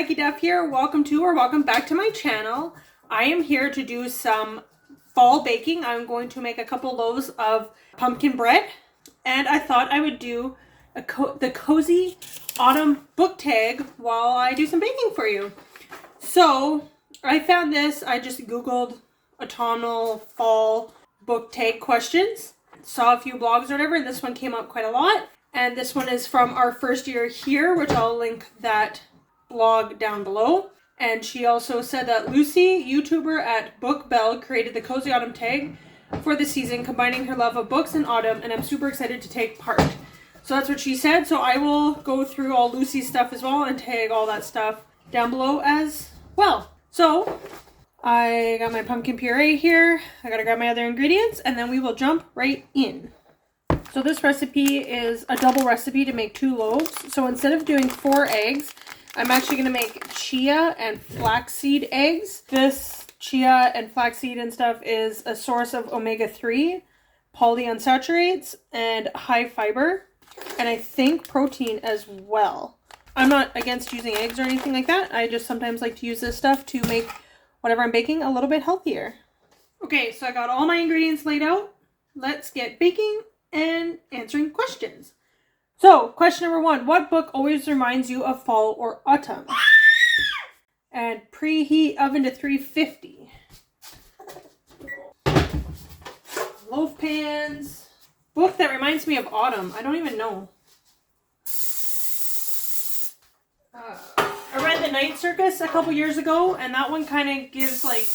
Becky Duff here. Welcome to or welcome back to my channel. I am here to do some fall baking. I'm going to make a couple loaves of pumpkin bread, and I thought I would do the Cozy Autumn book tag while I do some baking for you. So I found this. I just googled autumnal fall book tag questions, saw a few blogs or whatever, and this one came up quite a lot. And this one is from our first year here, which I'll link that blog down below. And she also said that Lucy, YouTuber at Book Bell, created the Cozy Autumn tag for the season, combining her love of books and autumn, and I'm super excited to take part. So that's what she said. So I will go through all Lucy's stuff as well and tag all that stuff down below as well. So I got my pumpkin puree here. I gotta grab my other ingredients, and then we will jump right in. So this recipe is a double recipe to make 2 loaves. So instead of doing 4 eggs, I'm actually going to make chia and flaxseed eggs. This chia and flaxseed and stuff is a source of omega-3, polyunsaturates, and high fiber, and I think protein as well. I'm not against using eggs or anything like that. I just sometimes like to use this stuff to make whatever I'm baking a little bit healthier. Okay, so I got all my ingredients laid out. Let's get baking and answering questions. So, question number 1, what book always reminds you of fall or autumn? And preheat oven to 350. Loaf pans. Book that reminds me of autumn. I don't even know. I read The Night Circus a couple years ago, and that one kind of gives like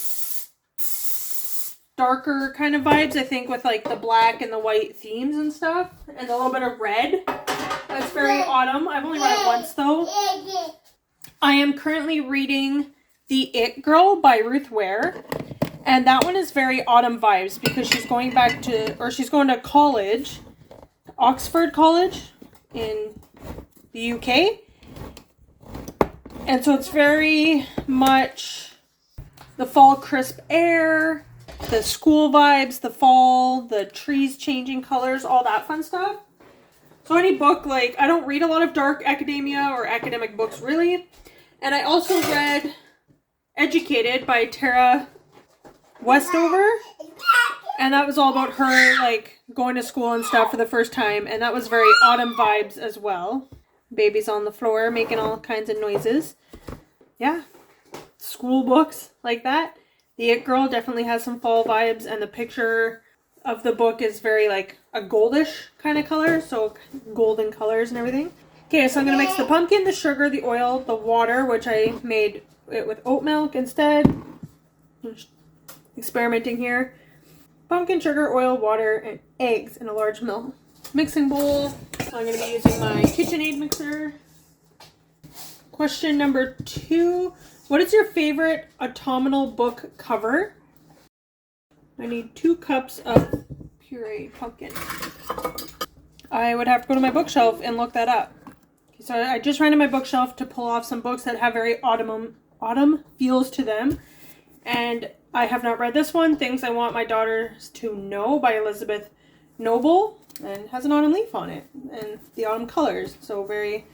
darker kind of vibes, I think, with like the black and the white themes and stuff, and a little bit of red. That's very autumn. I've only read it once though. I am currently reading The It Girl by Ruth Ware, and that one is very autumn vibes because she's going back to, or she's going to college, Oxford College in the UK, and so it's very much the fall crisp air, the school vibes, the fall, the trees changing colors, all that fun stuff. So any book, like, I don't read a lot of dark academia or academic books, really. And I also read Educated by Tara Westover. And that was all about her, like, going to school and stuff for the first time. And that was very autumn vibes as well. Babies on the floor making all kinds of noises. Yeah. School books like that. The It Girl definitely has some fall vibes, and the picture of the book is very like a goldish kind of color, so golden colors and everything. Okay, so I'm going to mix the pumpkin, the sugar, the oil, the water, which I made it with oat milk instead. Just experimenting here. Pumpkin, sugar, oil, water, and eggs in a large mixing bowl. So I'm going to be using my KitchenAid mixer. Question number 2. What is your favorite autumnal book cover? I need 2 cups of pureed pumpkin. I would have to go to my bookshelf and look that up. Okay, so I just ran to my bookshelf to pull off some books that have very autumn feels to them. And I have not read this one, Things I Want My Daughters to Know by Elizabeth Noble. And it has an autumn leaf on it. And the autumn colors. So very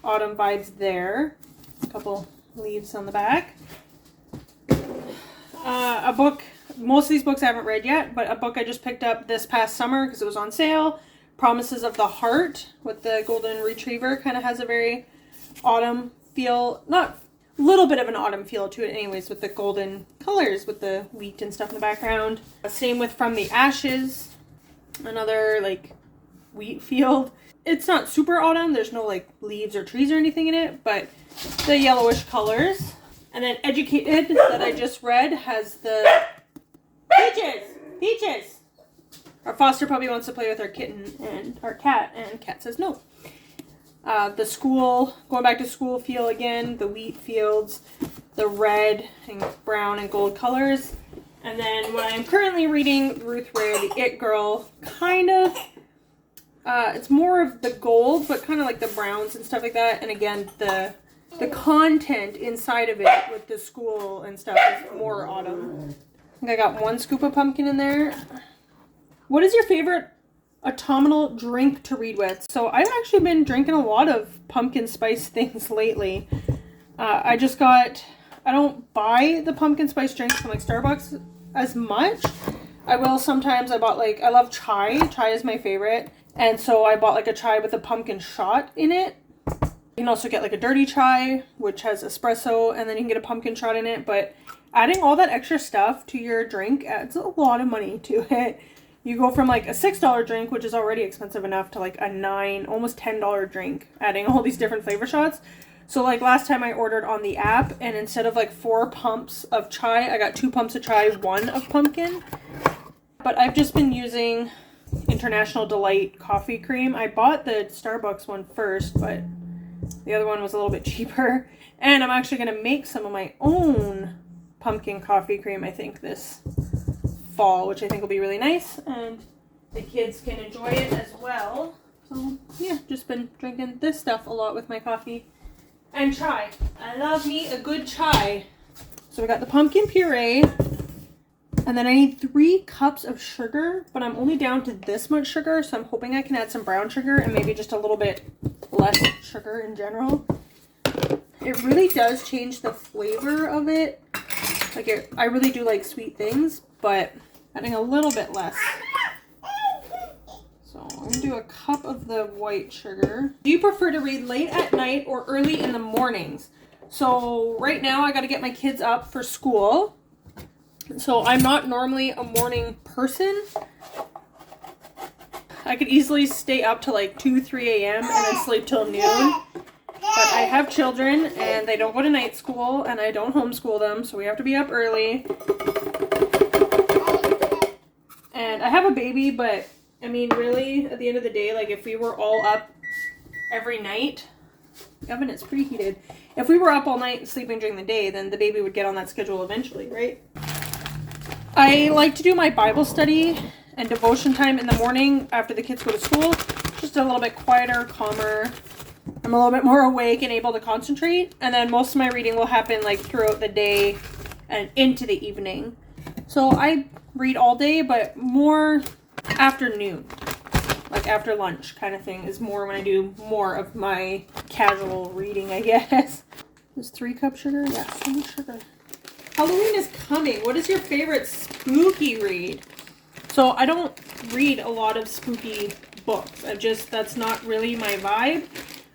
autumn vibes there. A couple leaves on the back. A book, most of these books I haven't read yet, but a book I just picked up this past summer because it was on sale, Promises of the Heart with the golden retriever. Kind of has a very autumn feel, not a little bit of an autumn feel to it anyways, with the golden colors with the wheat and stuff in the background. Same with From the Ashes, another like wheat field. It's not super autumn, there's no like leaves or trees or anything in it, but the yellowish colors. And then Educated that I just read has the Peaches! Our foster puppy wants to play with our kitten and our cat, and cat says no. The school, going back to school feel again, the wheat fields, the red and brown and gold colors. And then what I'm currently reading, Ruth Ware, The It Girl, kind of, it's more of the gold, but kind of like the browns and stuff like that. And again, the content inside of it with the school and stuff is more autumn. I think I got 1 scoop of pumpkin in there. What is your favorite autumnal drink to read with? So I've actually been drinking a lot of pumpkin spice things lately. I don't buy the pumpkin spice drinks from like Starbucks as much. I will sometimes. I love chai. Chai is my favorite. And so I bought like a chai with a pumpkin shot in it. You can also get like a dirty chai, which has espresso, and then you can get a pumpkin shot in it. But adding all that extra stuff to your drink adds a lot of money to it. You go from like a $6 drink, which is already expensive enough, to like a $9, almost $10 drink, adding all these different flavor shots. So like last time I ordered on the app, and instead of like 4 pumps of chai, I got 2 pumps of chai, 1 of pumpkin. But I've just been using International Delight coffee cream. I bought the Starbucks one first, but the other one was a little bit cheaper. And I'm actually going to make some of my own pumpkin coffee cream, I think, this fall, which I think will be really nice. And the kids can enjoy it as well. So yeah, just been drinking this stuff a lot with my coffee. And chai. I love me a good chai. So we got the pumpkin puree. And then I need 3 cups of sugar, but I'm only down to this much sugar, so I'm hoping I can add some brown sugar and maybe just a little bit less sugar in general. It really does change the flavor of it. I really do like sweet things, but adding a little bit less. So I'm going to do a cup of the white sugar. Do you prefer to read late at night or early in the mornings? So right now I got to get my kids up for school. So I'm not normally a morning person. I could easily stay up to like 2, 3 a.m. and then sleep till noon. But I have children and they don't go to night school and I don't homeschool them, so we have to be up early. And I have a baby, but I mean, really, at the end of the day, like if we were all up every night, the oven is preheated. If we were up all night sleeping during the day, then the baby would get on that schedule eventually, right? I like to do my Bible study and devotion time in the morning after the kids go to school. Just a little bit quieter, calmer. I'm a little bit more awake and able to concentrate. And then most of my reading will happen like throughout the day and into the evening. So I read all day, but more afternoon. Like after lunch kind of thing is more when I do more of my casual reading, I guess. Is 3 cups sugar? Yeah, so much sugar. Halloween is coming. What is your favorite spooky read? So I don't read a lot of spooky books. That's not really my vibe.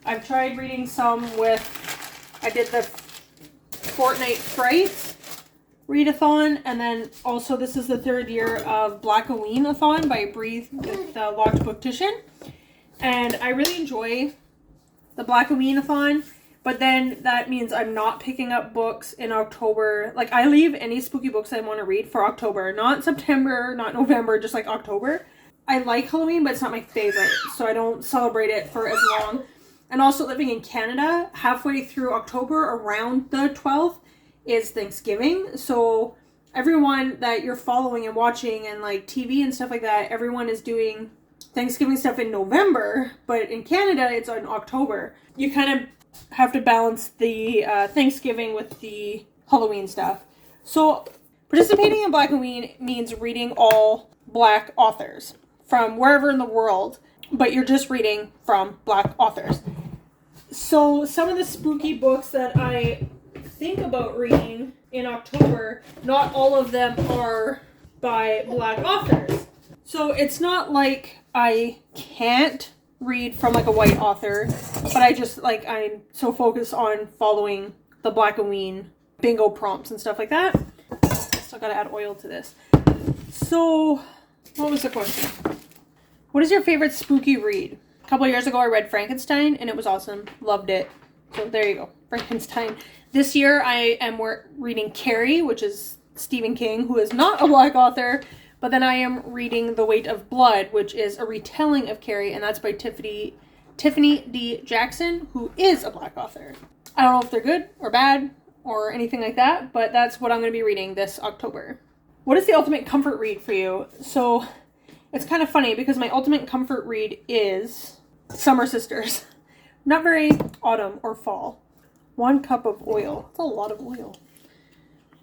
I've tried reading some I did the Fortnite Frights readathon, and then also this is the 3rd year of Black-A-Ween-a-thon by Breathe with Locked Booktition. And I really enjoy the Black-A-Ween-a-thon. But then that means I'm not picking up books in October. Like, I leave any spooky books I want to read for October. Not September, not November, just like October. I like Halloween, but it's not my favorite. So I don't celebrate it for as long. And also living in Canada, halfway through October, around the 12th, is Thanksgiving. So everyone that you're following and watching and like TV and stuff like that, everyone is doing Thanksgiving stuff in November. But in Canada, it's in October. You kind of have to balance the Thanksgiving with the Halloween stuff. So participating in Black-A-Ween means reading all Black authors from wherever in the world, but you're just reading from Black authors. So some of the spooky books that I think about reading in October, not all of them are by Black authors. So it's not like I can't read from like a white author, but I'm so focused on following the Black-A-Ween bingo prompts and stuff like that. Still gotta add oil to this. So what was the question? What is your favorite spooky read? A couple of years ago I read Frankenstein and it was awesome. Loved it. So there you go, Frankenstein. This year I am reading Carrie, which is Stephen King, who is not a Black author. But then I am reading The Weight of Blood, which is a retelling of Carrie, and that's by Tiffany D. Jackson, who is a Black author. I don't know if they're good or bad or anything like that, but that's what I'm going to be reading this October. What is the ultimate comfort read for you? So it's kind of funny because my ultimate comfort read is Summer Sisters. Not very autumn or fall. 1 cup of oil. That's a lot of oil.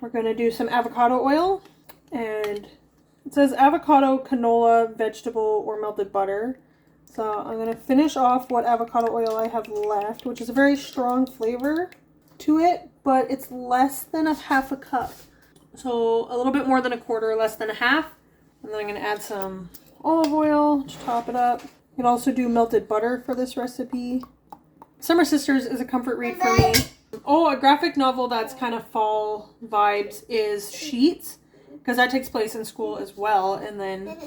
We're going to do some avocado oil, and it says avocado, canola, vegetable, or melted butter. So I'm going to finish off what avocado oil I have left, which is a very strong flavor. to it, but it's less than a half a cup. So a little bit more than a quarter, less than a half. And then I'm going to add some olive oil to top it up. You can also do melted butter for this recipe. Summer Sisters is a comfort read for me. Oh, a graphic novel that's kind of fall vibes is Sheets, because that takes place in school as well. And then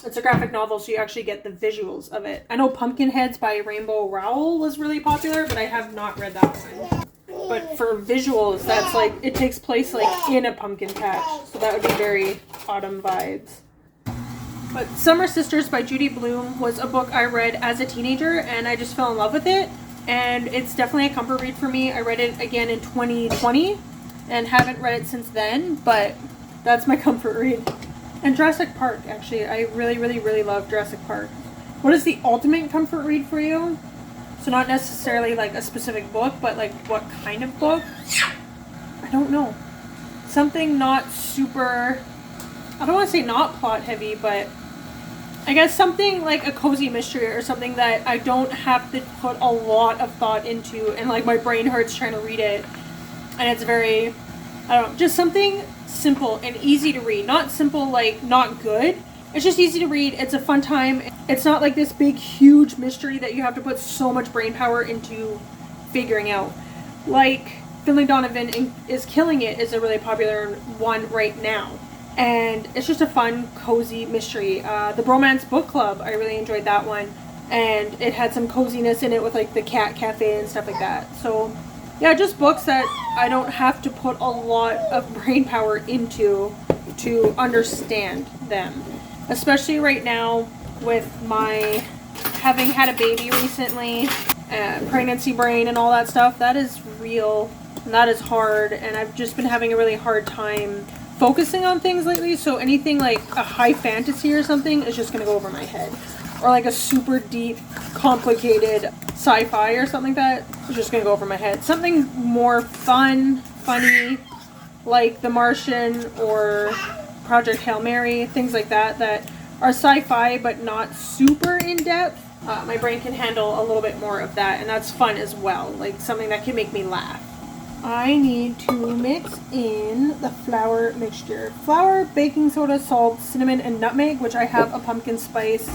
it's a graphic novel, so you actually get the visuals of it. I know Pumpkinheads by Rainbow Rowell was really popular, but I have not read that one. But for visuals, that's like, it takes place like in a pumpkin patch. So that would be very autumn vibes. But Summer Sisters by Judy Blume was a book I read as a teenager, and I just fell in love with it. And it's definitely a comfort read for me. I read it again in 2020 and haven't read it since then, but that's my comfort read. And Jurassic Park, actually. I really, really, really love Jurassic Park. What is the ultimate comfort read for you? So not necessarily like a specific book, but like what kind of book? I don't know. Something not super, I don't want to say not plot heavy, but I guess something like a cozy mystery or something that I don't have to put a lot of thought into and like my brain hurts trying to read it. And it's very, I don't know, just something simple and easy to read. Not simple like not good. It's just easy to read. It's a fun time. It's not like this big huge mystery that you have to put so much brain power into figuring out. Like Finley Donovan is Killing It is a really popular one right now. And it's just a fun, cozy mystery. The Bromance Book Club, I really enjoyed that one. And it had some coziness in it with like the cat cafe and stuff like that. So yeah, just books that I don't have to put a lot of brain power into to understand them. Especially right now with my having had a baby recently, pregnancy brain and all that stuff. That is real and that is hard. And I've just been having a really hard time focusing on things lately, so anything like a high fantasy or something is just gonna go over my head, or like a super deep complicated sci-fi or something like that is just gonna go over my head. Something more funny like The Martian or Project Hail Mary, things like that that are sci-fi but not super in-depth. My brain can handle a little bit more of that, and that's fun as well, like something that can make me laugh. I need to mix in the flour mixture. Flour, baking soda, salt, cinnamon, and nutmeg, which I have a pumpkin spice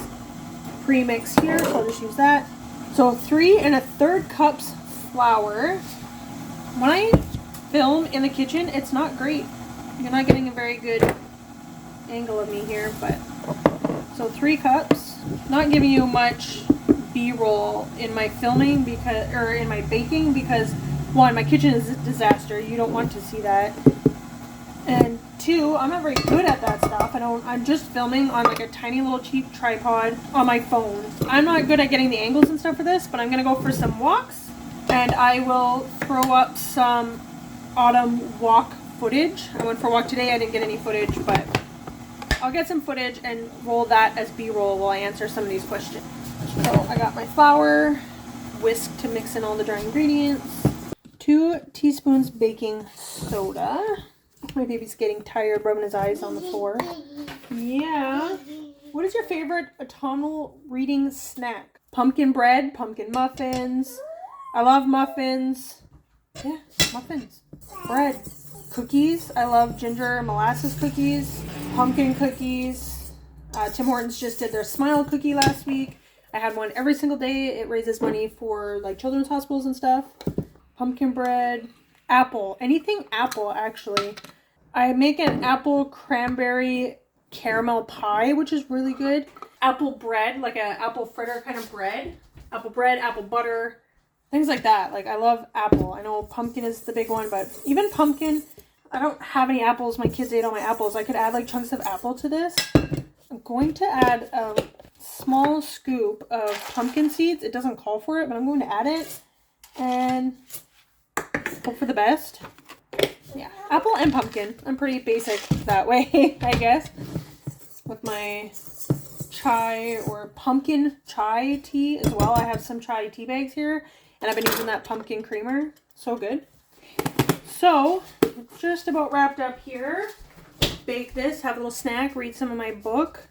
pre-mix here, so I'll just use that. So 3 1/3 cups flour. When I film in the kitchen, it's not great. You're not getting a very good angle of me here, but so 3 cups. Not giving you much B-roll in my filming because, or in my baking, because 1, my kitchen is a disaster. You don't want to see that. And 2, I'm not very good at that stuff. I'm just filming on like a tiny little cheap tripod on my phone. I'm not good at getting the angles and stuff for this, but I'm going to go for some walks. And I will throw up some autumn walk footage. I went for a walk today. I didn't get any footage, but I'll get some footage and roll that as B-roll while I answer some of these questions. So I got my flour, whisk to mix in all the dry ingredients. 2 teaspoons baking soda. My baby's getting tired, rubbing his eyes on the floor. Yeah. What is your favorite autumnal reading snack? Pumpkin bread, pumpkin muffins. I love muffins. Yeah, muffins. Bread. Cookies. I love ginger molasses cookies. Pumpkin cookies. Tim Hortons just did their Smile cookie last week. I had one every single day. It raises money for like children's hospitals and stuff. Pumpkin bread, apple, anything apple actually. I make an apple cranberry caramel pie, which is really good. Apple bread, like an apple fritter kind of bread. Apple bread, apple butter, things like that. Like I love apple. I know pumpkin is the big one, but even pumpkin, I don't have any apples. My kids ate all my apples. I could add like chunks of apple to this. I'm going to add a small scoop of pumpkin seeds. It doesn't call for it, but I'm going to add it and hope for the best. Yeah, apple and pumpkin. I'm pretty basic that way, I guess. With my chai or pumpkin chai tea as well. I have some chai tea bags here, and I've been using that pumpkin creamer. So good. So, just about wrapped up here. Bake this, have a little snack, read some of my book.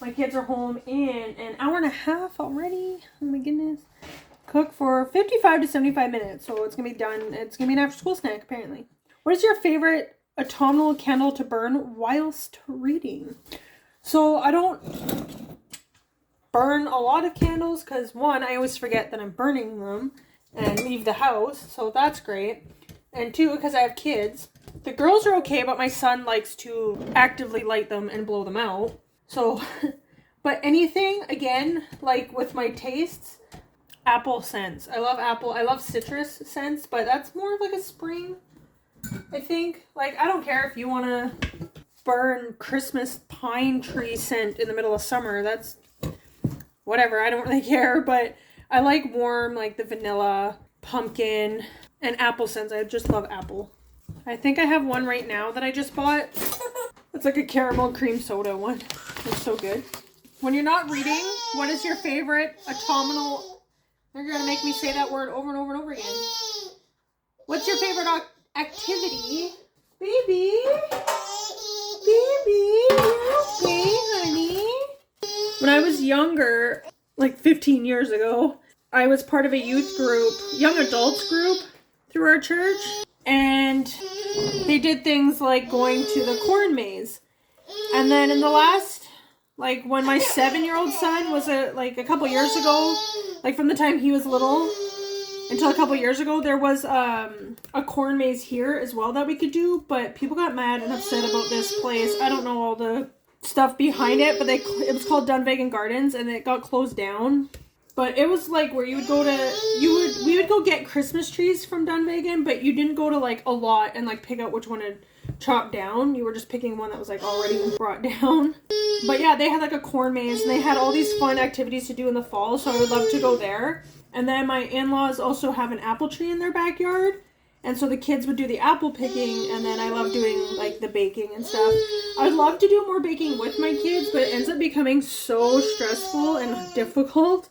My kids are home in an hour and a half already. Oh my goodness. cook for 55 to 75 minutes. So it's going to be done. It's going to be an after school snack, apparently. What is your favorite autumnal candle to burn whilst reading? So I don't burn a lot of candles because, one, I always forget that I'm burning them and leave the house. So that's great. And two, because I have kids. The girls are okay, but my son likes to actively light them and blow them out. So, but anything, again, like with my tastes, apple scents. I love apple. I love citrus scents, but that's more of like a spring, I think. Like, I don't care if you want to burn Christmas pine tree scent in the middle of summer. That's whatever. I don't really care, but I like warm, like the vanilla, pumpkin, and apple scents. I just love apple. I think I have one right now that I just bought. It's like a caramel cream soda one. It's so good. When you're not reading, what is your favorite autumnal? You're going to make me say that word over and over and over again. What's your favorite activity? Baby? Baby? You okay, honey? When I was younger, like 15 years ago, I was part of a youth group, young adults group through our church. And they did things like going to the corn maze. And then in the last, like when my 7-year-old son was a couple years ago, like from the time he was little until a couple years ago, there was a corn maze here as well that we could do. But people got mad and upset about this place. I don't know all the stuff behind it, but it was called Dunvegan Gardens and it got closed down. But it was like where you would go to, we would go get Christmas trees from Dunvegan, but you didn't go to like a lot and like pick out which one to chop down. You were just picking one that was like already brought down. But yeah, they had like a corn maze and they had all these fun activities to do in the fall. So I would love to go there. And then my in-laws also have an apple tree in their backyard. And so the kids would do the apple picking, and then I love doing like the baking and stuff. I would love to do more baking with my kids, but it ends up becoming so stressful and difficult.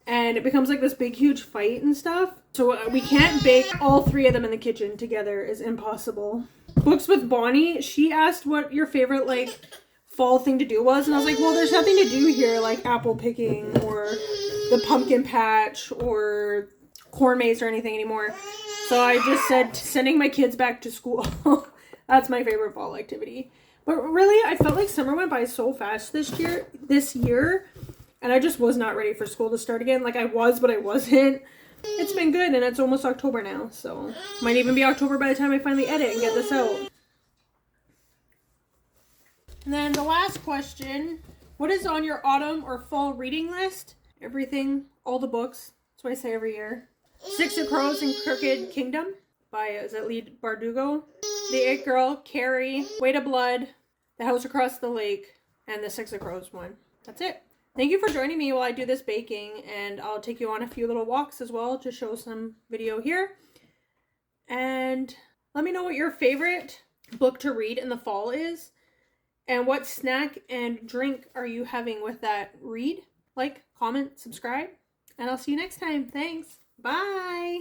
And it becomes like this big, huge fight and stuff. So we can't bake all three of them in the kitchen together. Is impossible. Books with Bonnie, she asked what your favorite like fall thing to do was. And I was like, well, there's nothing to do here like apple picking or the pumpkin patch or corn maze or anything anymore. So I just said sending my kids back to school. That's my favorite fall activity. But really, I felt like summer went by so fast this year. And I just was not ready for school to start again. Like I was, but I wasn't. It's been good, and it's almost October now. So might even be October by the time I finally edit and get this out. And then the last question. What is on your autumn or fall reading list? Everything, all the books. That's what I say every year. Six of Crows and Crooked Kingdom by, is that Leigh Bardugo? The It Girl, Carrie, Weight of Blood, The House Across the Lake, and the Six of Crows one. That's it. Thank you for joining me while I do this baking, and I'll take you on a few little walks as well to show some video here. And let me know what your favorite book to read in the fall is, and what snack and drink are you having with that read. Like, comment, subscribe, and I'll see you next time. Thanks. Bye.